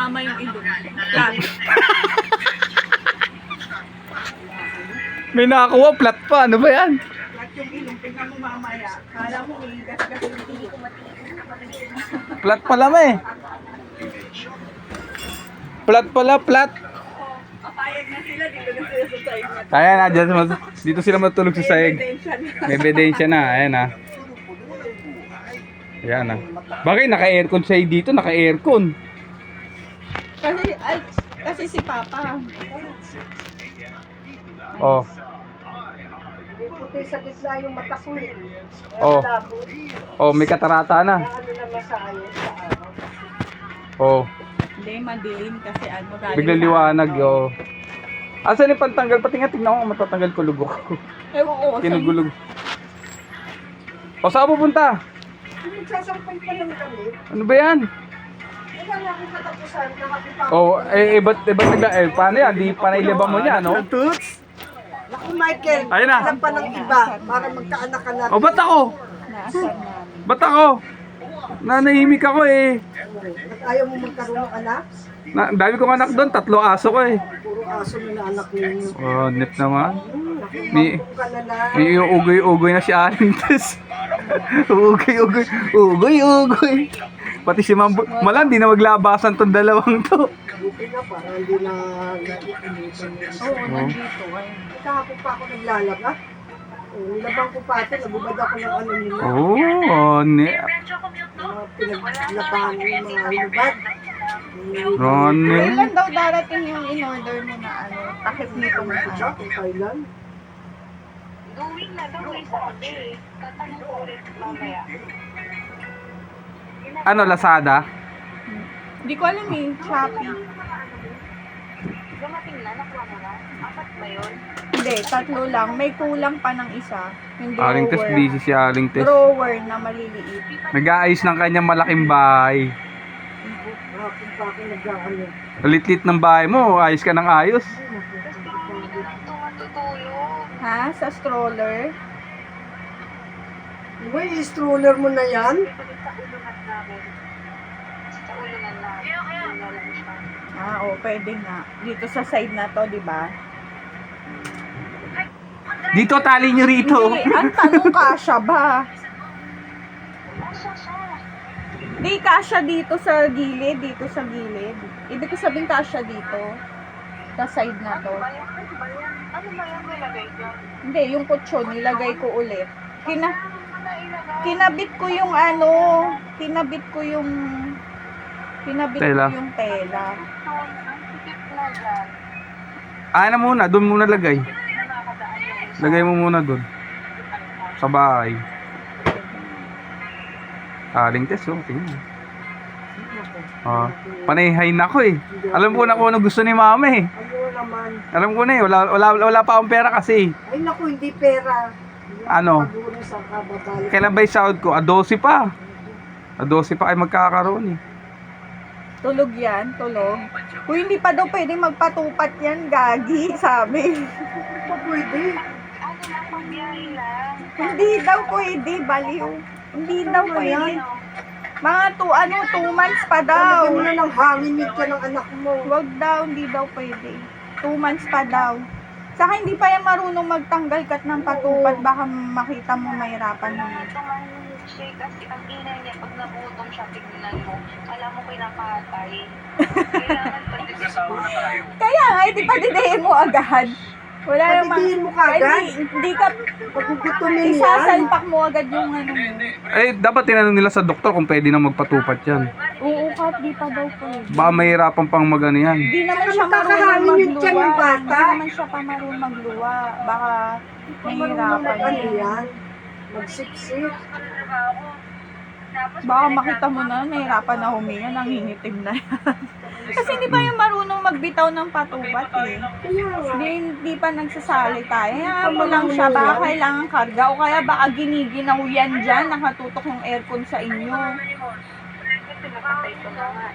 tumama yung ilong. Flat. May nakakuha, flat pa. Ano ba yan? Flat yung ilong. Tingnan mo mamaya. Kala mo may gas-gas yung hindi ko Flat pala ma eh. Flat pala, flat. Papayag na sila, dito na sila sa side na. Kaya na, dito sila matulog sa sahig. May ebidensya na, ayan na. Ayan na. Bakit naka-aircon siya dito? Naka-aircon. Kasi si Papa. Oh. Puti sa gitna yung mata ko eh. Oh. Oh, may katarata na. Ano naman sa ayos sa araw. Oh. Hindi, madilim kasi ano galing. Biglang liwanag, oh. Asan yung pantanggal? Pati nga tignan ko kung matatanggal ko lugok ko. Ewan ko. Kinugulog. O, saan pupunta? Nagsasampay pa lang kami. Ano ba yan? Wala na akong katapusan. Nakapipako. Oh, ba't nagla... paano yan? Di pa nailabang mo niya, no? Naku Michael, Ayun na. alam pa ng iba para magkaanak ka na. O, ba't ako? Naasan namin. Ba't ako? Nanahimik ako eh. Ayaw mo magkaroon ng anak? Ang dami kong anak doon, 3 aso ko eh. Puro aso na anak ninyo. Oh, net naman. Naku, May, magbuk ka na lang. may ugoy-ugoy na si Alintes. Ugoy-ugoy. Ugoy-ugoy. Pati si Mambo. Malang, di na maglabasan tong dalawang to. Buti na para hindi na naiinitan yun. Oo, nandito. Ayun. Kahapon pa ako naglalaba. Nilabang ko pati, nabubad ako ng ano nila. Oh, Pinaglabahan yung mga lubad. Ronnie. Kailan daw darating yung in-order mo na ano, takip nitong ano? Kung kailan? Gawin na daw eh, sabi. Tatanong ko ulit mamaya. Ano, Lazada? Hindi ko alam eh, Shopee. Dumating na, nakuha mo na. 4 ba yun? Hindi, 3 lang. May kulang pa ng isa. Yung Alintes, busy si Alintes. Drawer na maliliit. Nag-aayos ng kanyang malaking bahay. Kahapon pa ako nag-ano. Lit-lit ng bahay mo, ayos ka ng ayos. Gusto mo na lang ito matutulog. Ha? Sa stroller? Uy, stroller mo na yan? Balik sa ulungan namin. Sa ulungan namin. Yun na lang siya. Ah, oo, pwede nga. Dito sa side na to, di ba? Dito, tali nyo rito. Hindi, ang tanong kasya ba? Asa siya? Di, kasya dito sa gilid, dito sa gilid. Ibig ko sabihin kasya dito. Sa side na to. Ano ba yan? Ano ba yan nilagay dyan? Hindi, yung kutsyon, nilagay ko ulit. Ano mo na ilagay? Kinabit ko yung ano, kinabit ko yung Tela. tela. Ang sikip na dyan. Ano muna, doon muna lagay. Nakakadaan yung isa. Lagay mo muna doon. Sa bahay. Alintes, oh, tingnan. Oh, panayhay na ako eh. Alam ko na kung ano gusto ni mama eh. Ayaw naman. Alam ko na eh, wala pa akong pera kasi. Ay naku, hindi pera. Ano? Paguro sa kababalik. Kailan ba yung sahod ko? 12 pa. 12 pa ay magkakaroon eh. Tulog yan, tulog. Kung hindi pa daw pwede magpatupat yan, gagi, sabi. Pa pwede. Ano lang, pagbiyahe lang. Hindi daw pwede, baliw. Hindi daw Ano pwede. yan? Mga 2 months pa daw. Talagyan mo na ng hangin ka ng anak mo. Wag daw, hindi daw pwede. 2 months pa daw. Saka hindi pa yan marunong magtanggal kat ng patupat, baka makita mo mahirapan mo. Tumahin siya kasi ang ingay niya pag nagutom siya, tignan mo. Alam mo kinakatay. Kailangan pag Kaya nga, hindi pa didihin mo agad. Wala namang... Padidihin mo kagad? Hindi ka... Pagkukutumin yan. Isasalpak mo agad yung ano. Eh, dapat tinanong nila sa doktor kung pwede na magpatupat yan. Oo, kat, di pa daw pwede. Baka mahirapan pang magano yan. Hindi naman siya Saka marunong kakahangin yung tiyan magluwa. ng bata. Hindi naman siya pa marunong magluwa. Baka Marunong mahirapan mag-ano yan. yan. Magsipsip. Baka makita mo na, nahirapan na huminga, nangingitim na yan. Kasi hindi pa yung marunong magbitaw ng patubat eh. Kaya nga. Hindi pa nagsasalita. Hayaan mo lang siya, baka kailangan karga o kaya baka giniginaw yan dyan, nakatutok yung aircon sa inyo. Pinakatay ko na nga.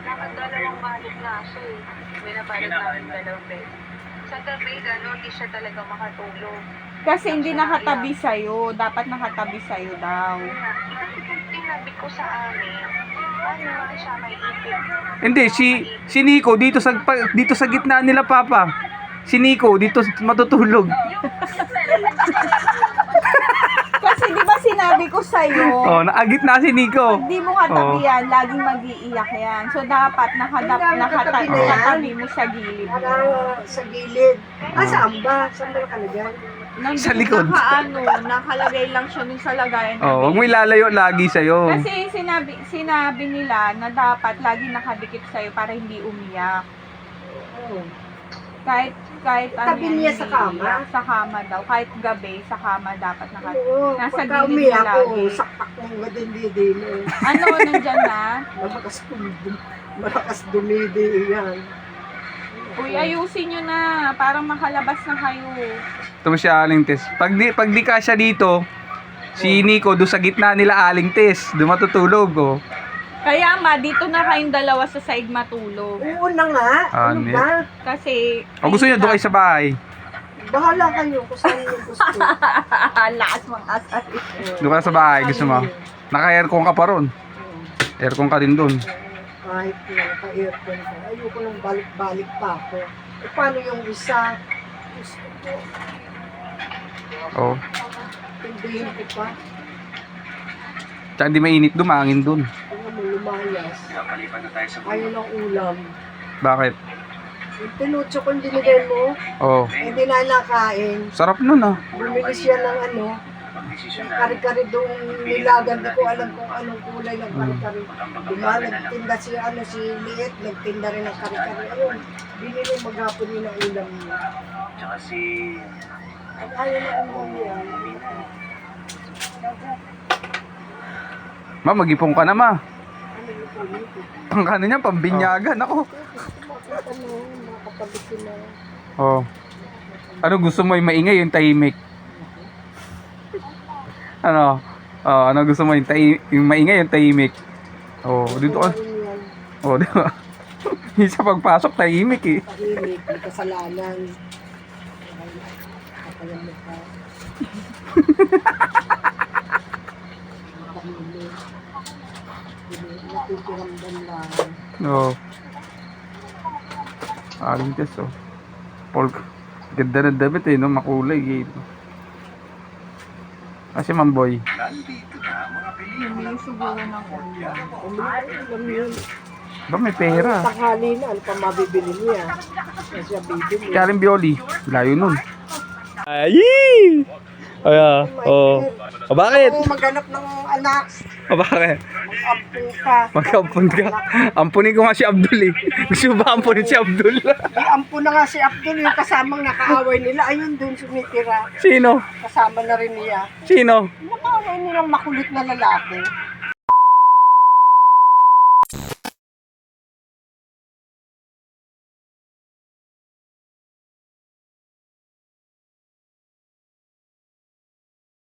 Nakadalawang balik na siya eh. Binabalot namin 2 beses. Sa gabi, gano'n, di siya talaga makatulog. Kasi hindi nakatabi sa'yo, dapat nakatabi sa'yo daw. Kasi kung tinabi ko sa amin, Ano siya may ipin. Hindi, si Nico dito sa gitna nila, Papa. Si Nico dito matutulog. Kasi di ba sinabi ko sa'yo, Oh, naagit na si Nico. pag di mo katabihan, laging mag-iiyak yan. So, dapat nakatabi mo sa gilid. Para sa gilid. Saan ba? Saan ba nakalagay? Nandun Sa likod. Nakalagay lang siya dun sa lagayan. Oh, huwag mo ilalayo lagi sa'yo. Kasi sinabi nila na dapat lagi nakadikit sa'yo para hindi umiyak. Oh. Kahit Tabi yan, niya sa hindi kama? iiyak. Sa kama daw. Kahit gabi, sa kama dapat nakadikit. Oo, Nasa pagka gilid umiyak niya ako, lagi. sakpak mong gadindi mo. Ano, nandyan na? Malakas dumidi yan. Uy, ayusin nyo na. Parang makalabas na kayo. Ito mo si Aling Tess. Pag di kasya dito, si Nico doon sa gitna nila Aling Tess. Doon matutulog, oh. Kaya dito na kayong dalawa sa side matulog. Oo na nga. Ano Ano ba? Kasi... O gusto niyo doon kayo sa bahay. Bahala kayo kung saan yung gusto. Lakas mga asal. Doon ka sa bahay, gusto mo. Naka-aircon ka pa ron. Aircon ka din doon. Kahit naka-aircon ka. Ayoko nang balik-balik pa ako. E paano yung isa? Gusto ko. Oh. Tindihin ko pa. Tsaka hindi mainit doon, maangin doon. Kung mo lumayas. Ayaw ng ulam. Bakit? Yung tinucho kong binigay mo, Oh. hindi na nakain. Sarap nun, ah. Bumili siya ng ano, yung kari-kari doon nilagan. Di ko alam kung anong kulay ng kari-kari. Diba, nagtinda si Liet, nagtinda rin ng kari-kari. Ayun, binili maghapon yun ang ulam niya. At ayaw na ulam niya. Ma, mag-ipon ka na, ma. Ano yung kulito? Ang kano niya, pambinyagan ako. Makita mo, makatabi ko na. Oh. Ano gusto mo, yung maingay, yung tahimik? Ano? Oh, ano gusto mo, yung maingay, yung tahimik? Oh, dito ka. Yan, Oh, di ba? Yung sa pagpasok, tahimik eh. tahimik, may kasalanan. Kakayan mo ka. Tahimik. Natitiramdam lang. Oo. Aling Tess, oh. Ganda ng damit eh, no? Makulay eh. Kasi Mamboy. Hindi siguro ng ulam. Alam yun. Ba may pera? Tanghali na, ano pa mabibili niya? Kasi siya bibili. Kaya rin Bioli. Layo nun. Ay! Ay, oh. O bakit? Kung maghanap ng anak, O bakit? mag-ampun ka. Mag-ampun ka. Ampunin ko nga si Abdul eh. Gusto mo ba ampunin si Abdul? I-ampun na nga si Abdul, yung kasamang nakaaway nila. Ayun doon sumitira. Sino? Kasama na rin niya. Sino? Nakaaway nilang makulit na lalaki.